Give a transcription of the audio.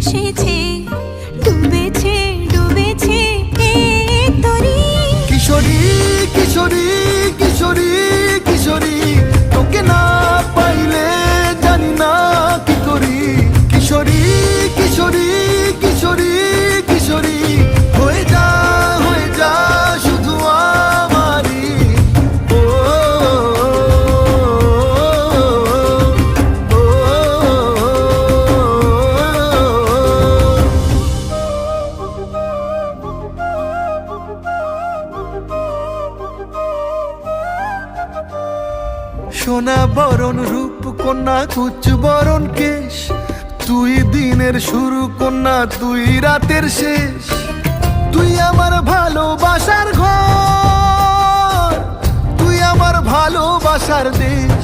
এসেছে, ডুবেছে ডুবেছে এই তরি। কিশোরী কিশোরী কিশোরী কিশোরী, তোকে না পাইলে জানি না কি করি। কিশোরী কিশোরী কিশোরী কিশোরী, হয়ে যা শুধু আমারই। ও সোনা বরণ রূপ কন্যা, কুচ বরণ কেশ, তুই দিনের শুরু কন্যা, তুই রাতের শেষ। তুই আমার ভালোবাসার ঘর, তুই আমার ভালোবাসার দেশ।